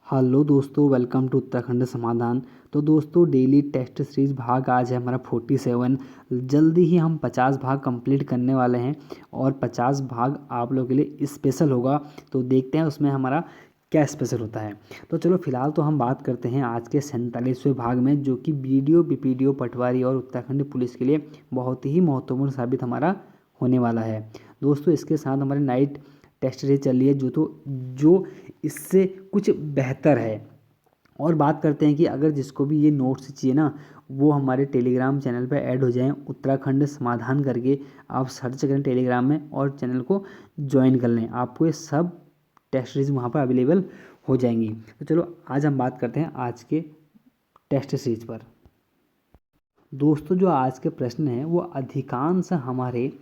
Hello दोस्तों, welcome to Uttarakhand समाधान। तो दोस्तों, डेली टेस्ट सीरीज भाग आज है हमारा 47। जल्दी ही हम 50 भाग कंप्लीट करने वाले हैं और 50 भाग आप लोगों के लिए स्पेशल होगा। तो देखते हैं उसमें हमारा क्या स्पेशल होता है। तो चलो फिलहाल तो हम बात करते हैं आज के 47वें भाग में, जो कि बीडीओ, बीपीडीओ, पटवारी और उत्तराखंड पुलिस के लिए बहुत ही महत्वपूर्ण साबित हमारा होने वाला है। दोस्तों, इसके साथ हमारे नाइट टेस्ट सीरीज चल रही है जो इससे कुछ बेहतर है। और बात करते हैं कि अगर जिसको भी ये नोट्स चाहिए ना, वो हमारे टेलीग्राम चैनल पर ऐड हो जाएं, उत्तराखंड समाधान करके आप सर्च करें टेलीग्राम में और चैनल को ज्वाइन कर लें। आपको ये सब टेस्ट सीरीज वहाँ पर अवेलेबल हो जाएंगी। तो चलो आज हम बात करते हैं आज के टेस्ट सीरीज पर। दोस्तों, जो आज के प्रश्न हैं वो अधिकांश हमारे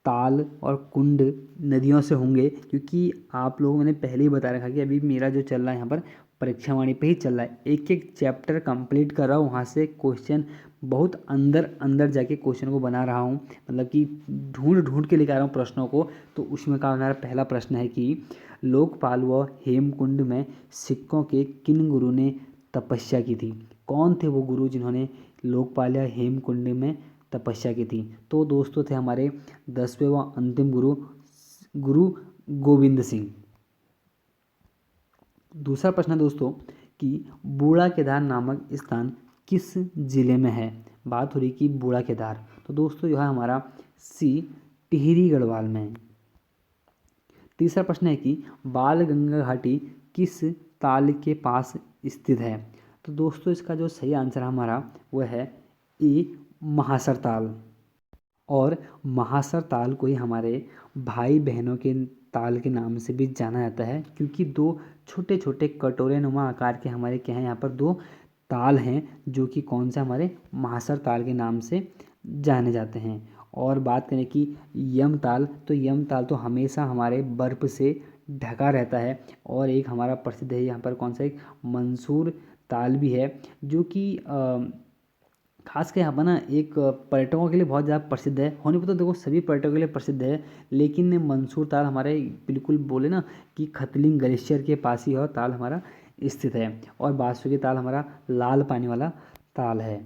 ताल और कुंड नदियों से होंगे, क्योंकि आप लोगों ने पहले ही बता रखा कि अभी मेरा जो चल रहा है यहाँ पर परीक्षा वाणी पे ही चल रहा है। एक एक चैप्टर कंप्लीट कर रहा हूँ, वहाँ से क्वेश्चन बहुत अंदर अंदर जाके क्वेश्चन को बना रहा हूँ, मतलब कि ढूंढ ढूंढ के लेकर आ रहा हूँ प्रश्नों को। तो उसमें का हमारा पहला प्रश्न है कि लोकपाल व हेमकुंड में सिक्कों के किन गुरु ने तपस्या की थी। कौन थे वो गुरु जिन्होंने लोकपाल या हेमकुंड में तपस्या की थी। तो दोस्तों थे हमारे 10वें व अंतिम गुरु गुरु गोविंद सिंह। दूसरा प्रश्न है दोस्तों कि बूढ़ा केदार नामक स्थान किस जिले में है। बात हो रही कि बूढ़ा केदार, तो दोस्तों यह हमारा सी टिहरी गढ़वाल में है। तीसरा प्रश्न है कि बाल गंगा घाटी किस ताल के पास स्थित है। तो दोस्तों इसका जो सही आंसर हमारा वह है ए महासर ताल। और महासर ताल को ही हमारे भाई बहनों के ताल के नाम से भी जाना जाता है, क्योंकि दो छोटे छोटे कटोरे नुमा आकार के हमारे क्या हैं यहाँ पर दो ताल हैं, जो कि कौन से हमारे महासर ताल के नाम से जाने जाते हैं। और बात करें कि यम ताल, तो यम ताल तो हमेशा हमारे बर्फ़ से ढका रहता है। और एक हमारा प्रसिद्ध है यहाँ पर कौन सा, एक मंसूर ताल भी है, जो कि खास कर यहाँ पर ना एक पर्यटकों के लिए बहुत ज़्यादा प्रसिद्ध है। होने पर तो देखो सभी पर्यटकों के लिए प्रसिद्ध है, लेकिन मंसूर ताल हमारे बिल्कुल बोले ना कि खतलिंग ग्लेशियर के पास ही और ताल हमारा स्थित है। और बासुकी ताल हमारा लाल पानी वाला ताल है।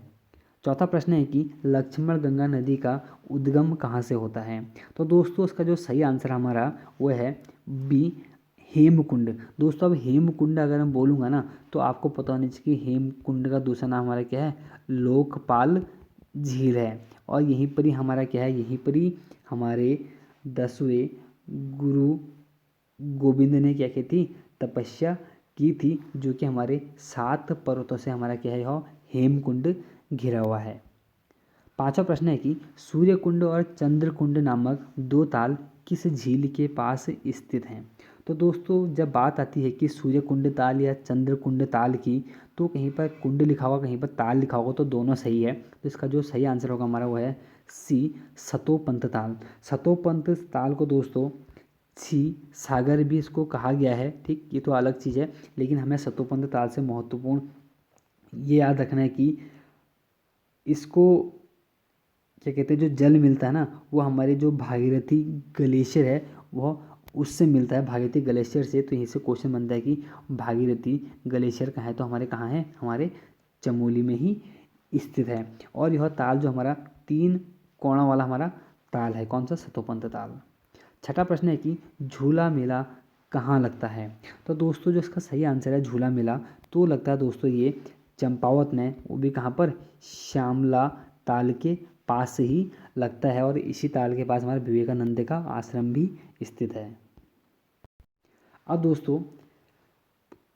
चौथा प्रश्न है कि लक्ष्मण गंगा नदी का उद्गम कहाँ से होता है। तो दोस्तों उसका जो सही आंसर हमारा वो है बी हेमकुंड। दोस्तों अब हेमकुंड अगर मैं बोलूँगा ना, तो आपको पता होना चाहिए कि हेमकुंड का दूसरा नाम हमारा क्या है, लोकपाल झील है। और यहीं पर ही हमारा क्या है, यहीं पर ही हमारे 10वें गुरु गोविंद ने क्या की थी, तपस्या की थी, जो कि हमारे 7 पर्वतों से हमारा क्या है, यह हेमकुंड घिरा हुआ है। पांचवा प्रश्न है कि सूर्यकुंड और चंद्रकुंड नामक दो ताल किस झील के पास स्थित हैं। तो दोस्तों जब बात आती है कि सूर्यकुंड ताल या चंद्रकुंड ताल की, तो कहीं पर कुंड लिखा होगा, कहीं पर ताल लिखा होगा, तो दोनों सही है। तो इसका जो सही आंसर होगा हमारा वो है सी सतोपंत ताल। सतोपंत ताल को दोस्तों छी सागर भी इसको कहा गया है, ठीक, ये तो अलग चीज़ है, लेकिन हमें सतोपंत ताल से महत्वपूर्ण ये याद रखना है कि इसको क्या कहते हैं, जो जल मिलता है ना, वो हमारे जो भागीरथी ग्लेशियर है वह उससे मिलता है, भागीरथी ग्लेशियर से। तो यहीं से क्वेश्चन बनता है कि भागीरथी ग्लेशियर कहाँ है, तो हमारे कहाँ है, हमारे चमोली में ही स्थित है। और यह ताल जो हमारा 3 कोणा वाला हमारा ताल है, कौन सा, सतोपंत ताल। छठा प्रश्न है कि झूला मेला कहाँ लगता है। तो दोस्तों जो इसका सही आंसर है झूला मेला, तो लगता है दोस्तों ये चंपावत में, वो भी कहाँ पर, श्यामला ताल के पास से ही लगता है। और इसी ताल के पास हमारे विवेकानंद का आश्रम भी स्थित है। अब दोस्तों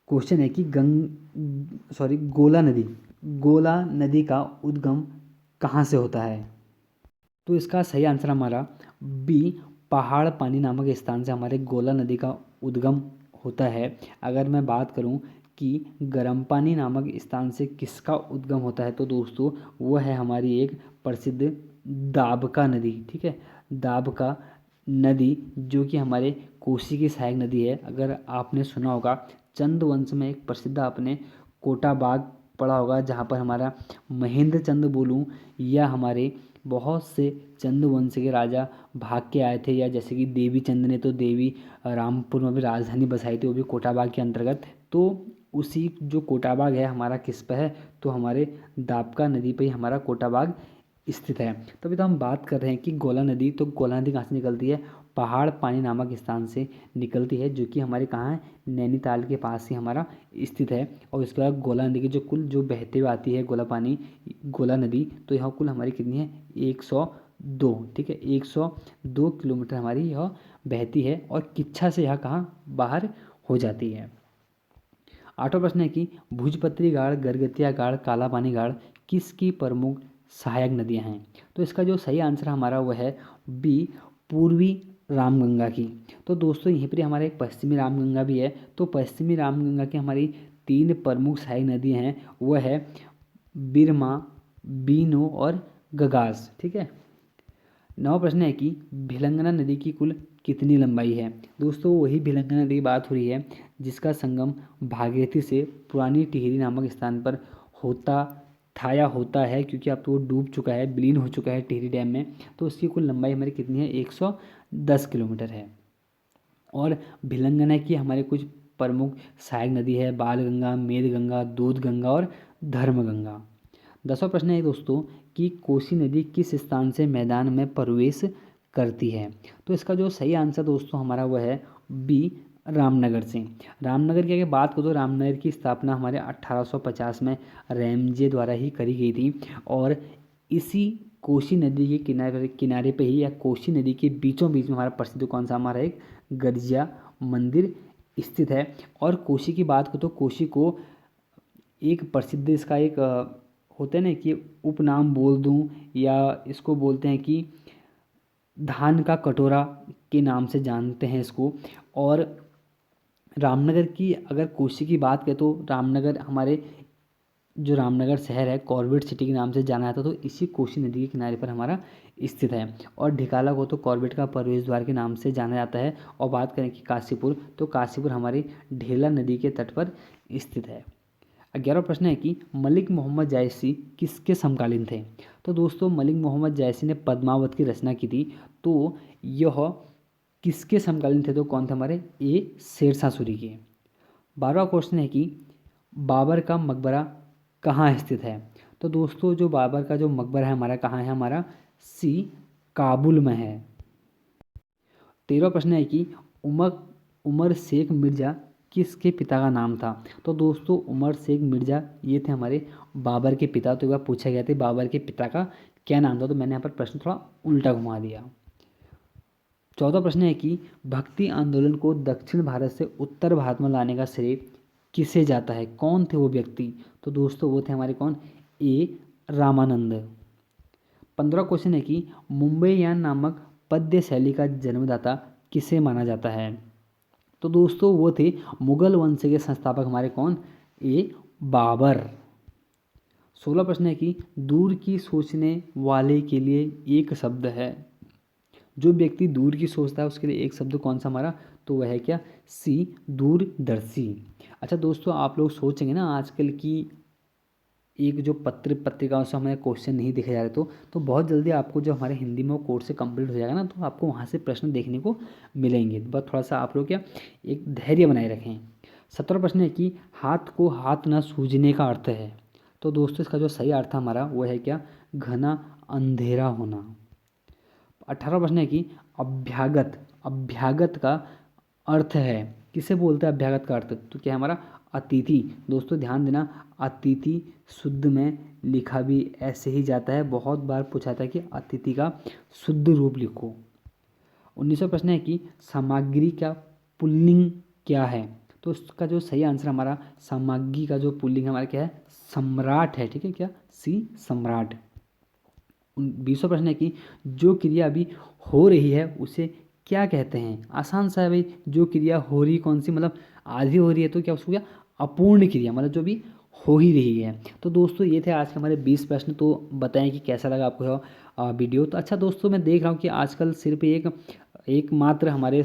क्वेश्चन है कि गोला नदी का उद्गम कहाँ से होता है। तो इसका सही आंसर हमारा बी पहाड़ पानी नामक स्थान से हमारे गोला नदी का उद्गम होता है। अगर मैं बात करूं कि गर्म पानी नामक स्थान से किसका उद्गम होता है, तो दोस्तों वो है हमारी एक प्रसिद्ध दाबका नदी, ठीक है, दाबका नदी, जो कि हमारे कोसी की सहायक नदी है। अगर आपने सुना होगा चंद वंश में एक प्रसिद्ध आपने कोटा बाग पढ़ा होगा, जहाँ पर हमारा महेंद्र चंद बोलूँ या हमारे बहुत से चंद वंश के राजा भाग के आए थे, या जैसे कि देवी चंद ने तो देवी रामपुर में भी राजधानी बसाई थी, वो भी कोटा बाग के अंतर्गत। तो उसी जो कोटाबाग है हमारा किस पे है, तो हमारे दापका नदी पे ही हमारा कोटाबाग स्थित है। तो अभी तो हम बात कर रहे हैं कि गोला नदी, तो गोला नदी कहाँ से निकलती है, पहाड़ पानी नामक स्थान से निकलती है, जो कि हमारे कहाँ है, नैनीताल के पास ही हमारा स्थित है। और उसके बाद गोला नदी की जो कुल जो बहते हुए आती है गोला पानी, गोला नदी, तो यहाँ कुल हमारी कितनी है, 102, ठीक है, 102 किलोमीटर हमारी यह बहती है और किच्छा से यह कहाँ बाहर हो जाती है। आठवां प्रश्न है कि भुजपत्री गाड़, गरगतिया गाड़, काला पानी गाड़ किसकी प्रमुख सहायक नदियां हैं। तो इसका जो सही आंसर हमारा वह है बी, पूर्वी रामगंगा की। तो दोस्तों यहीं पर हमारे एक पश्चिमी रामगंगा भी है। तो पश्चिमी रामगंगा की हमारी 3 प्रमुख सहायक नदियाँ हैं, वह है बिरमा, बीनो और गगास, ठीक है। 9वां प्रश्न है कि भिलंगना नदी की कुल कितनी लंबाई है। दोस्तों वही भिलंगना नदी की बात हो रही है जिसका संगम भागीरथी से पुरानी टिहरी नामक स्थान पर होता था या होता है, क्योंकि अब तो वो डूब चुका है, विलीन हो चुका है टिहरी डैम में। तो उसकी कुल लंबाई हमारी कितनी है, 110 किलोमीटर है। और भिलंगना की हमारे कुछ प्रमुख सहायक नदी है बालगंगा, मेदगंगा, दूधगंगा और धर्मगंगा। 10वां प्रश्न है दोस्तों कि कोसी नदी किस स्थान से मैदान में प्रवेश करती है। तो इसका जो सही आंसर दोस्तों हमारा वह है बी, रामनगर से। रामनगर की अगर बात करो तो रामनगर की स्थापना हमारे 1850 में रैमजे द्वारा ही करी गई थी। और इसी कोसी नदी के किनारे पे ही या कोसी नदी के बीचों बीच में हमारा प्रसिद्ध कौन सा हमारा एक गर्जिया मंदिर स्थित है। और कोसी की बात करो तो कोसी को एक प्रसिद्ध इसका एक होते हैं ना कि उपनाम बोल दूं, या इसको बोलते हैं कि धान का कटोरा के नाम से जानते हैं इसको। और रामनगर की अगर कोसी की बात करें तो रामनगर हमारे जो रामनगर शहर है कॉर्बेट सिटी के नाम से जाना जाता है, तो इसी कोसी नदी के किनारे पर हमारा स्थित है। और ढिकाला को तो कॉर्बेट का प्रवेश द्वार के नाम से जाना जाता है। और बात करें कि काशीपुर, तो काशीपुर हमारी ढेला नदी के तट पर स्थित है। 11वां प्रश्न है कि मलिक मोहम्मद जायसी किसके समकालीन थे। तो दोस्तों मलिक मोहम्मद जायसी ने पद्मावत की रचना की थी। तो यह किसके समकालीन थे, तो कौन थे हमारे, ए, शेरशाह सूरी के। 12वां क्वेश्चन है कि बाबर का मकबरा कहाँ स्थित है। तो दोस्तों जो बाबर का जो मकबरा है हमारा कहाँ है, हमारा सी, काबुल में है। 13वां प्रश्न है कि उमर शेख मिर्ज़ा किसके पिता का नाम था। तो दोस्तों उमर शेख मिर्ज़ा ये थे हमारे बाबर के पिता। तो एक बार पूछा गया था बाबर के पिता का क्या नाम था, तो मैंने यहाँ पर प्रश्न थोड़ा उल्टा घुमा दिया। 14वां प्रश्न है कि भक्ति आंदोलन को दक्षिण भारत से उत्तर भारत में लाने का श्रेय किसे जाता है, कौन थे वो व्यक्ति। तो दोस्तों वो थे हमारे कौन, ए, रामानंद। 15वां क्वेश्चन है कि मुंबईयान नामक पद्य शैली का जन्मदाता किसे माना जाता है। तो दोस्तों वो थे मुगल वंश के संस्थापक हमारे कौन, ए, बाबर। 16वां प्रश्न है कि दूर की सोचने वाले के लिए एक शब्द है। जो व्यक्ति दूर की सोचता है उसके लिए एक शब्द कौन सा हमारा, तो वह है क्या, सी, दूरदर्शी। अच्छा दोस्तों आप लोग सोचेंगे ना आजकल की एक जो पत्रिकाओं से हमें क्वेश्चन नहीं दिखे जा रहे, तो बहुत जल्दी आपको जो हमारे हिंदी में वो कोर्स से कंप्लीट हो जाएगा ना, तो आपको वहाँ से प्रश्न देखने को मिलेंगे। बस थोड़ा सा आप लोग क्या एक धैर्य बनाए रखें। 17वां प्रश्न है कि हाथ को हाथ न सूझने का अर्थ है। तो दोस्तों इसका जो सही अर्थ हमारा वो है क्या, घना अंधेरा होना। 18वां प्रश्न है कि अभ्यागत का अर्थ है, किसे बोलते हैं अभ्यागत का अर्थ, तो क्या है हमारा अतिथि। दोस्तों ध्यान देना अतिथि शुद्ध में लिखा भी ऐसे ही जाता है, बहुत बार पूछा था कि अतिथि का शुद्ध रूप लिखो। 19वां प्रश्न है कि सामग्री का पुल्लिंग क्या है। तो उसका जो सही आंसर हमारा सामग्री का जो पुल्लिंग हमारा क्या है, सम्राट है, ठीक है, क्या, सी, सम्राट। 20वां प्रश्न है कि जो क्रिया अभी हो रही है उसे क्या कहते हैं। आसान सा है भाई, जो क्रिया हो रही कौन सी, मतलब आधी हो रही है तो क्या उसको क्या, अपूर्ण क्रिया, मतलब जो भी हो ही रही है। तो दोस्तों ये थे आज के हमारे 20 प्रश्न। तो बताएं कि कैसा लगा आपको यह वीडियो। तो अच्छा दोस्तों मैं देख रहा हूँ कि आजकल सिर्फ एक मात्र हमारे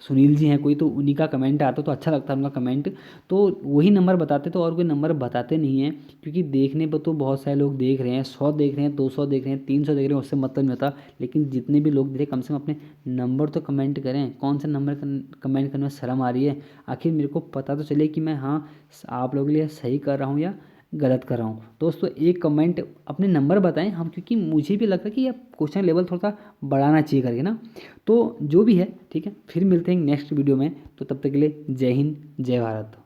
सुनील जी हैं कोई, तो उन्हीं का कमेंट आता तो अच्छा लगता है उनका कमेंट, तो वही नंबर बताते, तो और कोई नंबर बताते नहीं हैं, क्योंकि देखने पर तो बहुत सारे लोग देख रहे हैं, 100 देख रहे हैं, 200 देख रहे हैं, 300 देख रहे हैं, उससे मतलब नहीं होता। लेकिन जितने भी लोग देख रहे हैं, कम से कम अपने नंबर तो कमेंट करें। कौन सा नंबर कमेंट करने में शर्म आ रही है? आखिर मेरे को पता तो चले कि मैं हाँ आप लोगों के लिए सही कर रहा हूँ या गलत कर रहा हूँ। दोस्तों एक कमेंट अपने नंबर बताएं हम, क्योंकि मुझे भी लगता है कि अब क्वेश्चन लेवल थोड़ा सा बढ़ाना चाहिए करके ना। तो जो भी है ठीक है, फिर मिलते हैं नेक्स्ट वीडियो में। तो तब तक के लिए जय हिंद जय भारत।